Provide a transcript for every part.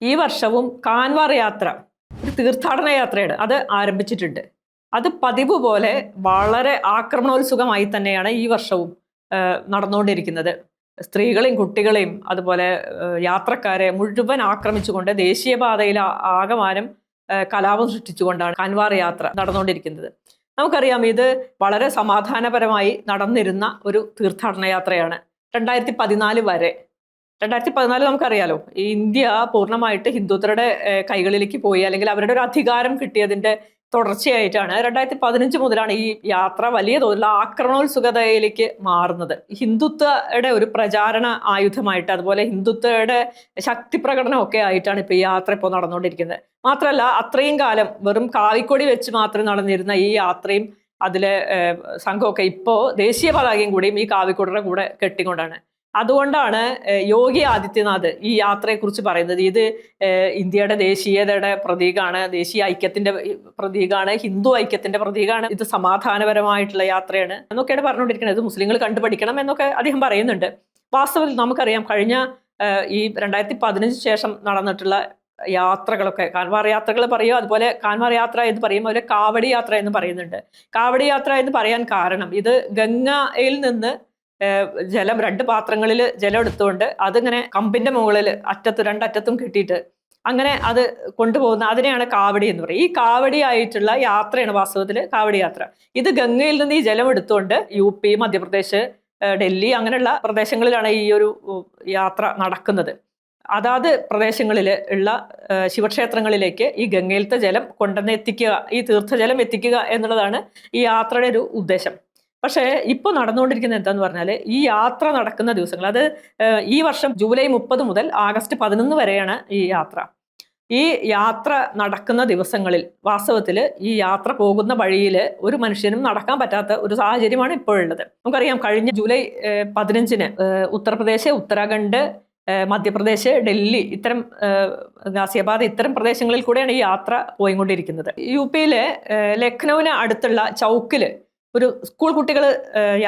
ഈ വർഷവും കാൻവാർ യാത്ര ഒരു തീർത്ഥാടന യാത്രയാണ്, അത് ആരംഭിച്ചിട്ടുണ്ട്. അത് പതിവ് പോലെ വളരെ ആക്രമണോത്സുകമായി തന്നെയാണ് ഈ വർഷവും നടന്നുകൊണ്ടിരിക്കുന്നത്. സ്ത്രീകളെയും കുട്ടികളെയും അതുപോലെ യാത്രക്കാരെ മുഴുവൻ ആക്രമിച്ചുകൊണ്ട് ദേശീയപാതയിൽ ആകമാനം കലാപം സൃഷ്ടിച്ചുകൊണ്ടാണ് കാൻവാർ യാത്ര നടന്നുകൊണ്ടിരിക്കുന്നത്. നമുക്കറിയാം, ഇത് വളരെ സമാധാനപരമായി നടന്നിരുന്ന ഒരു തീർത്ഥാടന യാത്രയാണ് 2014 വരെ. 2014 നമുക്കറിയാലോ, ഇന്ത്യ പൂർണ്ണമായിട്ട് ഹിന്ദുത്വരുടെ കൈകളിലേക്ക് പോയി, അല്ലെങ്കിൽ അവരുടെ ഒരു അധികാരം കിട്ടിയതിന്റെ തുടർച്ചയായിട്ടാണ് 2015 മുതലാണ് ഈ യാത്ര വലിയ തോതിലുള്ള ആക്രമണോത്സുകതയിലേക്ക് മാറുന്നത്. ഹിന്ദുത്വയുടെ ഒരു പ്രചാരണ ആയുധമായിട്ട്, അതുപോലെ ഹിന്ദുത്വയുടെ ശക്തി പ്രകടനമൊക്കെ ആയിട്ടാണ് ഇപ്പൊ ഈ യാത്ര ഇപ്പോൾ നടന്നുകൊണ്ടിരിക്കുന്നത്. മാത്രമല്ല, അത്രയും കാലം വെറും കാവിക്കൊടി വെച്ച് മാത്രം നടന്നിരുന്ന ഈ യാത്രയും അതിലെ സംഘമൊക്കെ ഇപ്പോൾ ദേശീയ പതാകയും കൂടിയും ഈ കാവിക്കൊടിയുടെ കൂടെ കെട്ടിക്കൊണ്ടാണ്. അതുകൊണ്ടാണ് യോഗി ആദിത്യനാഥ് ഈ യാത്രയെക്കുറിച്ച് പറയുന്നത്, ഇത് ഇന്ത്യയുടെ ദേശീയതയുടെ പ്രതീകമാണ്, ദേശീയ ഐക്യത്തിന്റെ പ്രതീകമാണ്, ഹിന്ദു ഐക്യത്തിന്റെ പ്രതീകമാണ്, ഇത് സമാധാനപരമായിട്ടുള്ള യാത്രയാണ് എന്നൊക്കെയാണ് പറഞ്ഞുകൊണ്ടിരിക്കുന്നത്. ഇത് മുസ്ലിങ്ങൾ കണ്ടുപഠിക്കണം എന്നൊക്കെ അദ്ദേഹം പറയുന്നുണ്ട്. വാസ്തവത്തിൽ നമുക്കറിയാം, കഴിഞ്ഞ ഈ 2015 ശേഷം നടന്നിട്ടുള്ള യാത്രകളൊക്കെ, കാൻവാർ യാത്രകൾ പറയുക, അതുപോലെ കാൻവാർ യാത്ര എന്ന് പറയുമ്പോൾ അതുപോലെ കാവടി യാത്ര എന്ന് പറയുന്നുണ്ട്. കാവടി യാത്ര എന്ന് പറയാൻ കാരണം, ഇത് ഗംഗയിൽ നിന്ന് ജലം 2 പാത്രങ്ങളിൽ ജലം എടുത്തുകൊണ്ട് അതിങ്ങനെ കമ്പിന്റെ മുകളിൽ രണ്ടറ്റത്തും കെട്ടിയിട്ട് അങ്ങനെ അത് കൊണ്ടുപോകുന്ന അതിനെയാണ് കാവടി എന്ന് പറയുന്നത്. ഈ കാവടി ആയിട്ടുള്ള യാത്രയാണ് വാസ്തവത്തിൽ കാവടി യാത്ര. ഇത് ഗംഗയിൽ നിന്ന് ഈ ജലം എടുത്തുകൊണ്ട് UP, മധ്യപ്രദേശ്, ഡൽഹി അങ്ങനെയുള്ള പ്രദേശങ്ങളിലാണ് ഈ ഒരു യാത്ര നടക്കുന്നത്. അതാത് പ്രദേശങ്ങളിൽ ഉള്ള ശിവക്ഷേത്രങ്ങളിലേക്ക് ഈ ഗംഗയിലത്തെ ജലം കൊണ്ടുവന്ന് എത്തിക്കുക, ഈ തീർത്ഥജലം എത്തിക്കുക എന്നുള്ളതാണ് ഈ യാത്രയുടെ ഒരു ഉദ്ദേശം. പക്ഷേ ഇപ്പോൾ നടന്നുകൊണ്ടിരിക്കുന്നത് എന്താന്ന് പറഞ്ഞാൽ, ഈ യാത്ര നടക്കുന്ന ദിവസങ്ങൾ, അത് ഈ വർഷം ജൂലൈ 30 മുതൽ ആഗസ്റ്റ് 11 വരെയാണ് ഈ യാത്ര. ഈ യാത്ര നടക്കുന്ന ദിവസങ്ങളിൽ വാസ്തവത്തിൽ ഈ യാത്ര പോകുന്ന വഴിയിൽ ഒരു മനുഷ്യനും നടക്കാൻ പറ്റാത്ത ഒരു സാഹചര്യമാണ് ഇപ്പോഴുള്ളത്. നമുക്കറിയാം, കഴിഞ്ഞ ജൂലൈ 15-ന് ഉത്തർപ്രദേശ്, ഉത്തരാഖണ്ഡ്, മധ്യപ്രദേശ്, ഡൽഹി, ഇത്തരം ഗാസിയാബാദ് ഇത്തരം പ്രദേശങ്ങളിൽ കൂടെയാണ് ഈ യാത്ര പോയിക്കൊണ്ടിരിക്കുന്നത്. UP ലക്നൌവിന് അടുത്തുള്ള ചൗക്കിൽ ഒരു സ്കൂൾ കുട്ടികൾ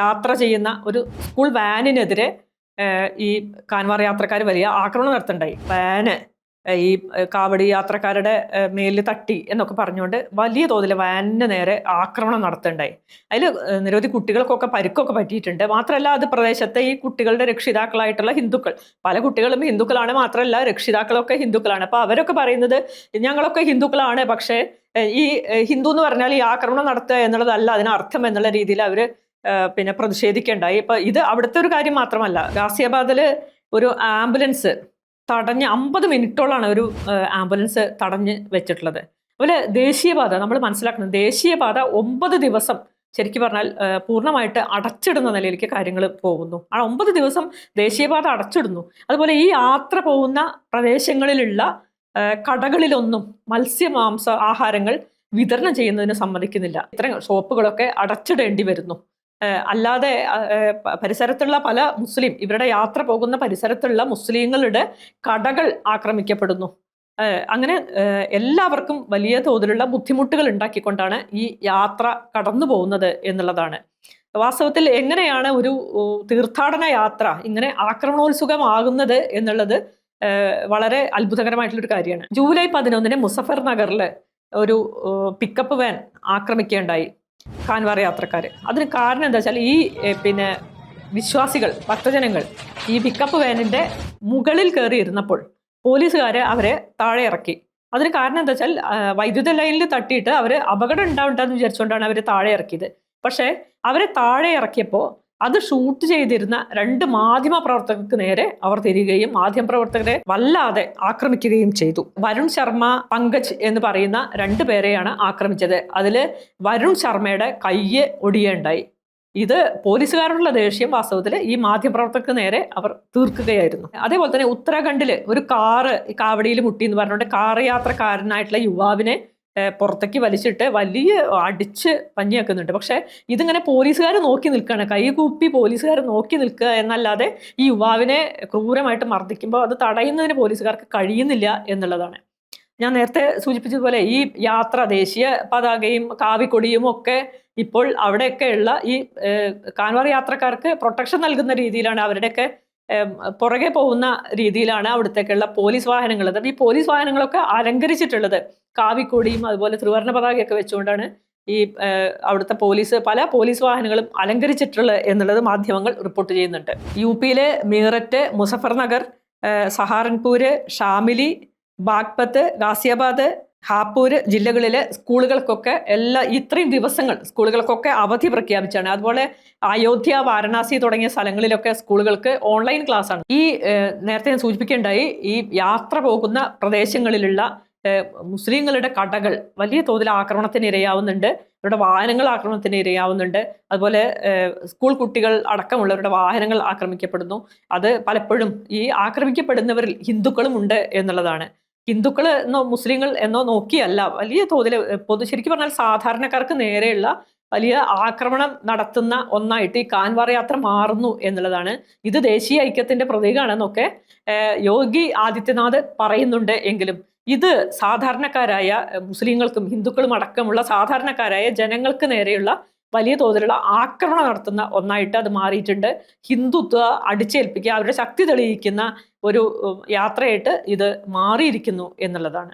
യാത്ര ചെയ്യുന്ന ഒരു സ്കൂൾ വാനിനെതിരെ ഈ കാൻവാർ യാത്രക്കാർ വലിയ ആക്രമണം നടത്തുന്നുണ്ടായി. വാന് ഈ കാവടി യാത്രക്കാരുടെ മേലിൽ തട്ടി എന്നൊക്കെ പറഞ്ഞുകൊണ്ട് വലിയ തോതിൽ വാനിന് നേരെ ആക്രമണം നടത്തുന്നുണ്ടായി. അതിൽ നിരവധി കുട്ടികൾക്കൊക്കെ പരിക്കൊക്കെ പറ്റിയിട്ടുണ്ട്. മാത്രമല്ല, അത് പ്രദേശത്തെ ഈ കുട്ടികളുടെ രക്ഷിതാക്കളായിട്ടുള്ള ഹിന്ദുക്കൾ, പല കുട്ടികളും ഹിന്ദുക്കളാണ്, മാത്രമല്ല രക്ഷിതാക്കളൊക്കെ ഹിന്ദുക്കളാണ്. അപ്പോൾ അവരൊക്കെ പറയുന്നത്, ഞങ്ങളൊക്കെ ഹിന്ദുക്കളാണ്, പക്ഷേ ഈ ഹിന്ദു എന്ന് പറഞ്ഞാൽ ഈ ആക്രമണം നടത്തുക എന്നുള്ളതല്ല അതിനർത്ഥം എന്നുള്ള രീതിയിൽ അവർ പിന്നെ പ്രതിഷേധിക്കേണ്ടായി. ഇപ്പം ഇത് അവിടുത്തെ ഒരു കാര്യം മാത്രമല്ല, ഗാസിയാബാദിൽ ഒരു ആംബുലൻസ് തടഞ്ഞ് 50 മിനിറ്റോളാണ് ഒരു ആംബുലൻസ് തടഞ്ഞ് വെച്ചിട്ടുള്ളത്. അതുപോലെ ദേശീയപാത നമ്മൾ മനസ്സിലാക്കുന്നത്, ദേശീയപാത 9 ദിവസം ശരിക്കും പറഞ്ഞാൽ പൂർണ്ണമായിട്ട് അടച്ചിടുന്ന നിലയിലേക്ക് കാര്യങ്ങൾ പോകുന്നു. ആ 9 ദിവസം ദേശീയപാത അടച്ചിടുന്നു. അതുപോലെ ഈ യാത്ര പോകുന്ന പ്രദേശങ്ങളിലുള്ള കടകളിലൊന്നും മത്സ്യമാംസ ആഹാരങ്ങൾ വിതരണം ചെയ്യുന്നതിന് സമ്മതിക്കുന്നില്ല. ഇത്തരം ഷോപ്പുകളൊക്കെ അടച്ചിടേണ്ടി വരുന്നു. അല്ലാതെ പരിസരത്തുള്ള പല ഇവരുടെ യാത്ര പോകുന്ന പരിസരത്തുള്ള മുസ്ലിങ്ങളുടെ കടകൾ ആക്രമിക്കപ്പെടുന്നു. അങ്ങനെ എല്ലാവർക്കും വലിയ തോതിലുള്ള ബുദ്ധിമുട്ടുകൾ ഉണ്ടാക്കിക്കൊണ്ടാണ് ഈ യാത്ര കടന്നു പോകുന്നത് എന്നുള്ളതാണ്. വാസ്തവത്തിൽ എങ്ങനെയാണ് ഒരു തീർത്ഥാടന യാത്ര ഇങ്ങനെ ആക്രമണോത്സുകമാകുന്നത് എന്നുള്ളത് വളരെ അത്ഭുതകരമായിട്ടുള്ളൊരു കാര്യമാണ്. ജൂലൈ 11-ന് മുസഫർ നഗറിൽ ഒരു പിക്കപ്പ് വാൻ ആക്രമിക്കുകയുണ്ടായി കാൻവാർ യാത്രക്കാർ. അതിന് കാരണം എന്താ വെച്ചാൽ, ഈ പിന്നെ വിശ്വാസികൾ, ഭക്തജനങ്ങൾ ഈ പിക്കപ്പ് വാനിന്റെ മുകളിൽ കയറി ഇരുന്നപ്പോൾ പോലീസുകാർ അവരെ താഴെ ഇറക്കി. അതിന് കാരണം എന്താ വെച്ചാൽ, വൈദ്യുത ലൈനിൽ തട്ടിയിട്ട് അവർ അപകടം ഉണ്ടാവുണ്ടെന്ന് വിചാരിച്ചുകൊണ്ടാണ് അവർ താഴെ ഇറക്കിയത്. പക്ഷേ അവരെ താഴെ ഇറക്കിയപ്പോൾ അത് ഷൂട്ട് ചെയ്തിരുന്ന 2 മാധ്യമ പ്രവർത്തകർക്ക് നേരെ അവർ തിരികുകയും മാധ്യമപ്രവർത്തകരെ വല്ലാതെ ആക്രമിക്കുകയും ചെയ്തു. വരുൺ ശർമ്മ, പങ്കജ് എന്ന് പറയുന്ന 2 പേരെയാണ് ആക്രമിച്ചത്. അതിൽ വരുൺ ശർമ്മയുടെ കയ്യ് ഒടിയുണ്ടായി. ഇത് പോലീസുകാരോടുള്ള ദേഷ്യം വാസ്തവത്തിൽ ഈ മാധ്യമപ്രവർത്തകർക്ക് നേരെ അവർ തീർക്കുകയായിരുന്നു. അതേപോലെ തന്നെ ഉത്തരാഖണ്ഡിൽ ഒരു കാറ് കാവടിയിൽ മുട്ടി എന്ന് പറഞ്ഞുകൊണ്ട് കാർ യാത്രക്കാരനായിട്ടുള്ള യുവാവിനെ പുറത്തേക്ക് വലിച്ചിട്ട് വലിയ അടിച്ച് പഞ്ഞിയാക്കുന്നുണ്ട്. പക്ഷെ ഇതിങ്ങനെ പോലീസുകാർ നോക്കി നിൽക്കുകയാണ്, കൈകൂപ്പി പോലീസുകാർ നോക്കി നിൽക്കുക എന്നല്ലാതെ ഈ യുവാവിനെ ക്രൂരമായിട്ട് മർദ്ദിക്കുമ്പോൾ അത് തടയുന്നതിന് പോലീസുകാർക്ക് കഴിയുന്നില്ല എന്നുള്ളതാണ്. ഞാൻ നേരത്തെ സൂചിപ്പിച്ചതുപോലെ ഈ യാത്ര, ദേശീയ പതാകയും കാവിക്കൊടിയും ഒക്കെ ഇപ്പോൾ അവിടെയൊക്കെയുള്ള ഈ കാൻവാർ യാത്രക്കാർക്ക് പ്രൊട്ടക്ഷൻ നൽകുന്ന രീതിയിലാണ് അവരുടെയൊക്കെ പുറകെ പോകുന്ന രീതിയിലാണ് അവിടത്തേക്കുള്ള പോലീസ് വാഹനങ്ങൾ. ഈ പോലീസ് വാഹനങ്ങളൊക്കെ അലങ്കരിച്ചിട്ടുള്ളത് കാവിക്കൊടിയും അതുപോലെ ത്രിവർണ്ണ പതാകയൊക്കെ വെച്ചുകൊണ്ടാണ് ഈ അവിടുത്തെ പല പോലീസ് വാഹനങ്ങളും അലങ്കരിച്ചിട്ടുള്ളത് എന്നുള്ളത് മാധ്യമങ്ങൾ റിപ്പോർട്ട് ചെയ്യുന്നുണ്ട്. യു.പിയിലെ മീററ്റ്, മുസഫർ നഗർ, സഹാറൻപൂര്, ഷാമിലി, ബാഗ്പത്ത്, ഗാസിയാബാദ്, ഹാപ്പൂര് ജില്ലകളിലെ സ്കൂളുകൾക്കൊക്കെ ഇത്രയും ദിവസങ്ങൾ സ്കൂളുകൾക്കൊക്കെ അവധി പ്രഖ്യാപിച്ചാണ്. അതുപോലെ അയോധ്യ, വാരണാസി തുടങ്ങിയ സ്ഥലങ്ങളിലൊക്കെ സ്കൂളുകൾക്ക് ഓൺലൈൻ ക്ലാസ് ആണ്. നേരത്തെ ഞാൻ സൂചിപ്പിക്കേണ്ടായി, ഈ യാത്ര പോകുന്ന പ്രദേശങ്ങളിലുള്ള മുസ്ലിങ്ങളുടെ കടകൾ വലിയ തോതിൽ ആക്രമണത്തിന് ഇരയാവുന്നുണ്ട്. അവരുടെ വാഹനങ്ങൾ ആക്രമണത്തിന് ഇരയാവുന്നുണ്ട്. അതുപോലെ സ്കൂൾ കുട്ടികൾ അടക്കമുള്ളവരുടെ വാഹനങ്ങൾ ആക്രമിക്കപ്പെടുന്നു. അത് പലപ്പോഴും ഈ ആക്രമിക്കപ്പെടുന്നവരിൽ ഹിന്ദുക്കളും ഉണ്ട് എന്നുള്ളതാണ്. ഹിന്ദുക്കൾ എന്നോ മുസ്ലിങ്ങൾ എന്നോ നോക്കിയല്ല, വലിയ തോതിൽ ശരിക്കും പറഞ്ഞാൽ സാധാരണക്കാർക്ക് നേരെയുള്ള വലിയ ആക്രമണം നടത്തുന്ന ഒന്നായിട്ട് ഈ കാൻവാർ യാത്ര മാറുന്നു എന്നുള്ളതാണ്. ഇത് ദേശീയ ഐക്യത്തിന്റെ പ്രതീകമാണെന്നൊക്കെ യോഗി ആദിത്യനാഥ് പറയുന്നുണ്ട്. എങ്കിലും ഇത് സാധാരണക്കാരായ മുസ്ലിങ്ങൾക്കും ഹിന്ദുക്കളും അടക്കമുള്ള സാധാരണക്കാരായ ജനങ്ങൾക്ക് നേരെയുള്ള വലിയ തോതിലുള്ള ആക്രമണം നടത്തുന്ന ഒന്നായിട്ട് അത് മാറിയിട്ടുണ്ട്. ഹിന്ദുത്വ അടിച്ചേൽപ്പിക്കുക, അവരുടെ ശക്തി തെളിയിക്കുന്ന ഒരു യാത്രയായിട്ട് ഇത് മാറിയിരിക്കുന്നു എന്നുള്ളതാണ്.